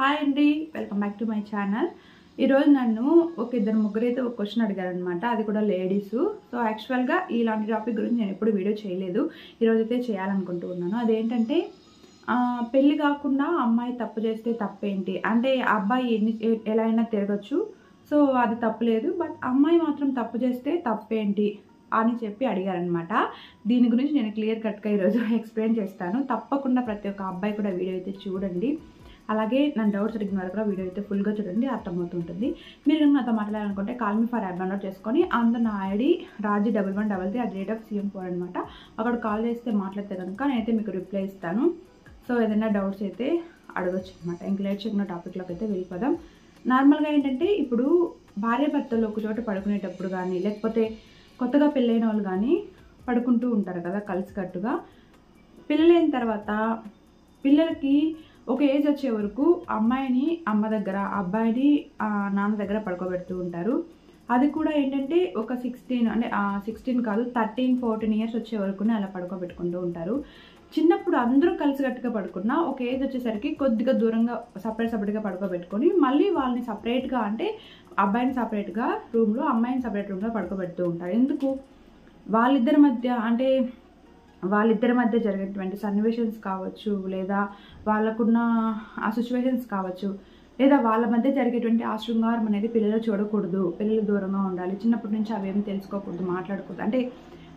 Hi అండి, welcome back to my channel. ఈరోజు నన్ను ఒక ఇద్దరు ముగ్గురైతే ఒక క్వశ్చన్ అడిగారనమాట. అది కూడా లేడీస్. సో యాక్చువల్గా ఇలాంటి టాపిక్ గురించి నేను ఎప్పుడు వీడియో చేయలేదు. ఈరోజైతే చేయాలనుకుంటూ ఉన్నాను. అదేంటంటే పెళ్ళి కాకుండా అమ్మాయి తప్పు చేస్తే తప్పేంటి, అంటే అబ్బాయి ఎలా అయినా తిరగచ్చు, సో అది తప్పులేదు, బట్ అమ్మాయి మాత్రం తప్పు చేస్తే తప్పేంటి అని చెప్పి అడిగారనమాట. దీని గురించి నేను క్లియర్ కట్గా ఈరోజు ఎక్స్ప్లెయిన్ చేస్తాను. తప్పకుండా ప్రతి ఒక్క అబ్బాయి కూడా వీడియో అయితే చూడండి. అలాగే నన్ను డౌట్స్ అడిగిన వారు కూడా వీడియో అయితే ఫుల్గా చూడండి, అర్థమవుతుంటుంది. మీరు నాతో మాట్లాడాలనుకుంటే call me for app download చేసుకొని అందులో నా ఐడి raji1133@CM4 అనమాట. అక్కడ కాల్ చేస్తే మాట్లాడితే కనుక నేనైతే మీకు రిప్లై ఇస్తాను. సో ఏదైనా డౌట్స్ అయితే అడగచ్చు అనమాట. ఇంక లేట్ చేయకుండా టాపిక్లోకి అయితే వెళ్ళిపోదాం. నార్మల్గా ఏంటంటే ఇప్పుడు భార్యాభర్తలు ఒక చోట పడుకునేటప్పుడు కానీ, లేకపోతే కొత్తగా పెళ్ళైన వాళ్ళు కానీ పడుకుంటూ ఉంటారు కదా కలిసికట్టుగా. పిల్లలైన తర్వాత పిల్లలకి ఒక ఏజ్ వచ్చే వరకు అమ్మాయిని అమ్మ దగ్గర, అబ్బాయిని నాన్న దగ్గర పడుకోబెడుతూ ఉంటారు. అది కూడా ఏంటంటే ఒక 16 కాదు 13-14 ఇయర్స్ వచ్చే వరకునే అలా పడుకోబెట్టుకుంటూ ఉంటారు. చిన్నప్పుడు అందరూ కలిసికట్టుగా పడుకున్నా ఒక ఏజ్ వచ్చేసరికి కొద్దిగా దూరంగా సపరేట్గా పడుకోబెట్టుకొని మళ్ళీ వాళ్ళని సపరేట్గా, అంటే అబ్బాయిని సపరేట్గా రూమ్లో, అమ్మాయిని సపరేట్ రూమ్లో పడుకోబెడుతూ ఉంటారు. ఎందుకు? వాళ్ళిద్దరి మధ్య జరిగేటువంటి సన్నివేషన్స్ కావచ్చు, లేదా వాళ్ళకున్న ఆ సిచ్యువేషన్స్ కావచ్చు, లేదా వాళ్ళ మధ్య జరిగేటువంటి ఆ శృంగారం అనేది పిల్లలు చూడకూడదు, పిల్లలు దూరంగా ఉండాలి, చిన్నప్పటి నుంచి అవేమి తెలుసుకోకూడదు, మాట్లాడకూడదు, అంటే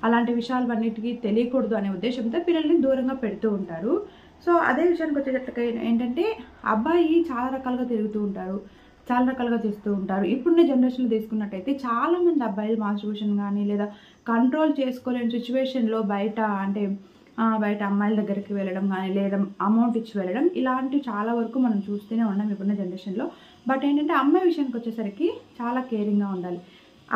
అలాంటి విషయాలన్నిటికీ తెలియకూడదు అనే ఉద్దేశంతో పిల్లల్ని దూరంగా పెడుతూ ఉంటారు. సో అదే విషయానికి వచ్చేటట్టుగా ఏంటంటే అబ్బాయి చాలా రకాలుగా తిరుగుతూ ఉంటారు, చాలా రకాలుగా చేస్తూ ఉంటారు. ఇప్పుడున్న జనరేషన్లో తీసుకున్నట్టయితే చాలామంది అబ్బాయిలు మాస్టర్బేషన్ కానీ, లేదా కంట్రోల్ చేసుకోలేని సిచ్యువేషన్లో బయట అమ్మాయిల దగ్గరికి వెళ్ళడం కానీ, లేదా అమౌంట్ ఇచ్చి వెళ్ళడం, ఇలాంటివి చాలా వరకు మనం చూస్తూనే ఉన్నాం ఇప్పుడున్న జనరేషన్లో. బట్ ఏంటంటే అమ్మాయి విషయానికి వచ్చేసరికి చాలా కేరింగ్గా ఉండాలి.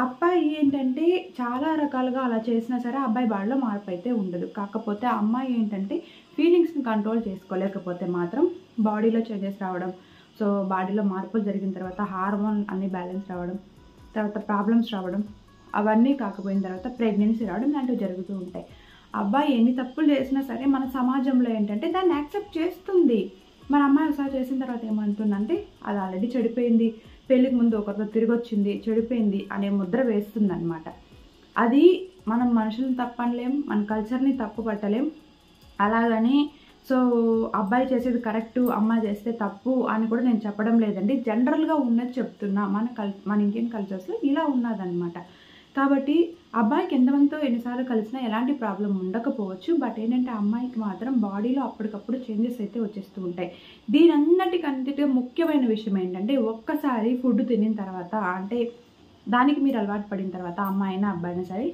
అబ్బాయి ఏంటంటే చాలా రకాలుగా అలా చేసినా సరే అబ్బాయి బాడీలో మార్పు అయితే ఉండదు. కాకపోతే అమ్మాయి ఏంటంటే ఫీలింగ్స్ని కంట్రోల్ చేసుకోలేకపోతే మాత్రం బాడీలో చేంజెస్ రావడం, సో బాడీలో మార్పులు జరిగిన తర్వాత హార్మోన్ అన్ని బ్యాలెన్స్ రావడం, తర్వాత ప్రాబ్లమ్స్ రావడం, అవన్నీ కాకపోయిన తర్వాత ప్రెగ్నెన్సీ రావడం, ఇలాంటివి జరుగుతూ ఉంటాయి. అబ్బాయి ఎన్ని తప్పులు చేసినా సరే మన సమాజంలో ఏంటంటే దాన్ని యాక్సెప్ట్ చేస్తుంది. మన అమ్మాయి ఒకసారి చేసిన తర్వాత ఏమంటుందంటే అది ఆల్రెడీ చెడిపోయింది, పెళ్ళికి ముందు ఒకరితో తిరిగి వచ్చింది, చెడిపోయింది అనే ముద్ర వేస్తుంది అనమాట. అది మనం మనుషులను తప్పనలేం, మన కల్చర్ని తప్పు పట్టలేం. అలాగని సో అబ్బాయి చేసేది కరెక్టు, అమ్మాయి చేస్తే తప్పు అని కూడా నేను చెప్పడం లేదండి. జనరల్గా ఉన్నది చెప్తున్నా. మన ఇండియన్ కల్చర్స్లో ఇలా ఉన్నదన్నమాట. కాబట్టి అబ్బాయికి ఎంతమందితో ఎన్నిసార్లు కలిసినా ఎలాంటి ప్రాబ్లం ఉండకపోవచ్చు. బట్ ఏంటంటే అమ్మాయికి మాత్రం బాడీలో అప్పటికప్పుడు చేంజెస్ అయితే వచ్చేస్తూ ఉంటాయి. దీనన్నిటికంటే ముఖ్యమైన విషయం ఏంటంటే ఒక్కసారి ఫుడ్ తినిన తర్వాత, అంటే దానికి మీరు అలవాటు పడిన తర్వాత అమ్మాయి అయినా అబ్బాయి అయినా సరే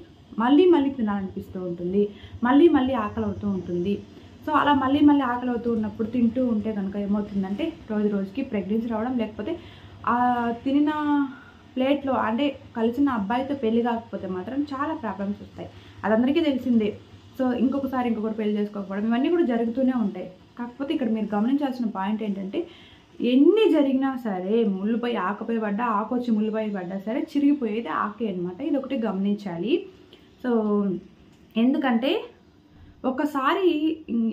మళ్ళీ తినాలనిపిస్తూ ఉంటుంది, మళ్ళీ ఆకలి అవుతూ ఉంటుంది. సో అలా మళ్ళీ ఆకలి అవుతూ ఉన్నప్పుడు తింటూ ఉంటే కనుక ఏమవుతుందంటే రోజుకి ప్రెగ్నెన్సీ రావడం, లేకపోతే ఆ తినిన ప్లేట్లో, అంటే కలిసిన అబ్బాయితో పెళ్లి కాకపోతే మాత్రం చాలా ప్రాబ్లమ్స్ వస్తాయి. అదందరికీ తెలిసిందే. సో ఇంకొకరు పెళ్లి చేసుకోకపోవడం, ఇవన్నీ కూడా జరుగుతూనే ఉంటాయి. కాకపోతే ఇక్కడ మీరు గమనించాల్సిన పాయింట్ ఏంటంటే ఎన్ని జరిగినా సరే ముళ్ళుపై ఆకుపై పడ్డా, ఆకు వచ్చి ముళ్ళుపై పడ్డా సరే చిరిగిపోయేది ఆకే అనమాట. ఇది ఒకటి గమనించాలి. సో ఎందుకంటే ఒకసారి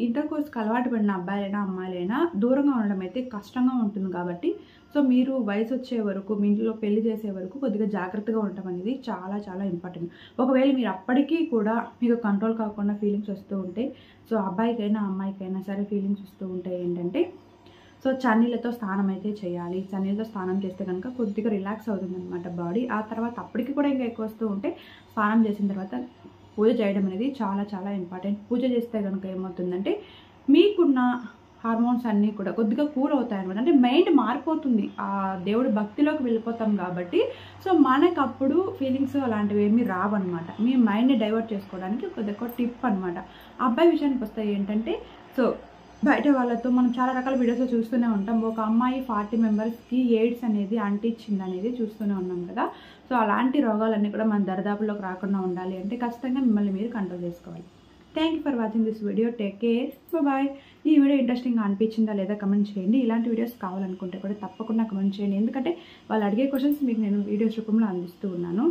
ఇంటర్ కోర్స్కి అలవాటు పడిన అబ్బాయిలైనా అమ్మాయిలైనా దూరంగా ఉండడం అయితే కష్టంగా ఉంటుంది. కాబట్టి సో మీరు వయసు వచ్చే వరకు, మీ ఇంట్లో పెళ్లి చేసే వరకు కొద్దిగా జాగ్రత్తగా ఉండటం అనేది చాలా చాలా ఇంపార్టెంట్. ఒకవేళ మీరు అప్పటికీ కూడా మీకు కంట్రోల్ కాకుండా ఫీలింగ్స్ వస్తూ ఉంటే, సో అబ్బాయికైనా అమ్మాయికైనా సరే ఫీలింగ్స్ వస్తూ ఉంటాయి ఏంటంటే, సో చన్నీళ్ళతో స్నానం అయితే చేయాలి. చన్నీళ్ళతో స్నానం చేస్తే కనుక కొద్దిగా రిలాక్స్ అవుతుంది అనమాట బాడీ. ఆ తర్వాత అప్పటికి కూడా ఇంకా ఎక్కువ వస్తూ ఉంటే స్నానం చేసిన తర్వాత పూజ చేయడం అనేది చాలా చాలా ఇంపార్టెంట్. పూజ చేస్తే కనుక ఏమవుతుందంటే మీకున్న హార్మోన్స్ అన్నీ కూడా కొద్దిగా కూల్ అవుతాయి అనమాట. అంటే మైండ్ మారిపోతుంది, ఆ దేవుడి భక్తిలోకి వెళ్ళిపోతాం కాబట్టి. సో మనకు అప్పుడు ఫీలింగ్స్ అలాంటివి ఏమీ రావన్నమాట. మీ మైండ్ని డైవర్ట్ చేసుకోవడానికి కొద్దిగా టిప్ అనమాట. అబ్బాయి విషయానికి వస్తే ఏంటంటే, సో బయట వాళ్ళతో మనం చాలా రకాల వీడియోస్లో చూస్తూనే ఉంటాం. ఒక అమ్మాయి 40 మెంబర్స్కి ఎయిడ్స్ అనేది అంటించింది అనేది చూస్తూనే ఉన్నాం కదా. సో అలాంటి రోగాలన్నీ కూడా మన దరిదాపుల్లోకి రాకుండా ఉండాలి అంటే ఖచ్చితంగా మిమ్మల్ని మీరు కంట్రోల్ చేసుకోవాలి. Thank you for watching this video. Take care, bye. ఈ వీడియో ఇంట్రెస్టింగ్గా అనిపించిందా లేదా కమెంట్ చేయండి. ఇలాంటి వీడియోస్ కావాలనుకుంటే కూడా తప్పకుండా కమెంట్ చేయండి. ఎందుకంటే వాళ్ళు అడిగే క్వశ్చన్స్ మీకు నేను వీడియోస్ రూపంలో అందిస్తూ ఉన్నాను.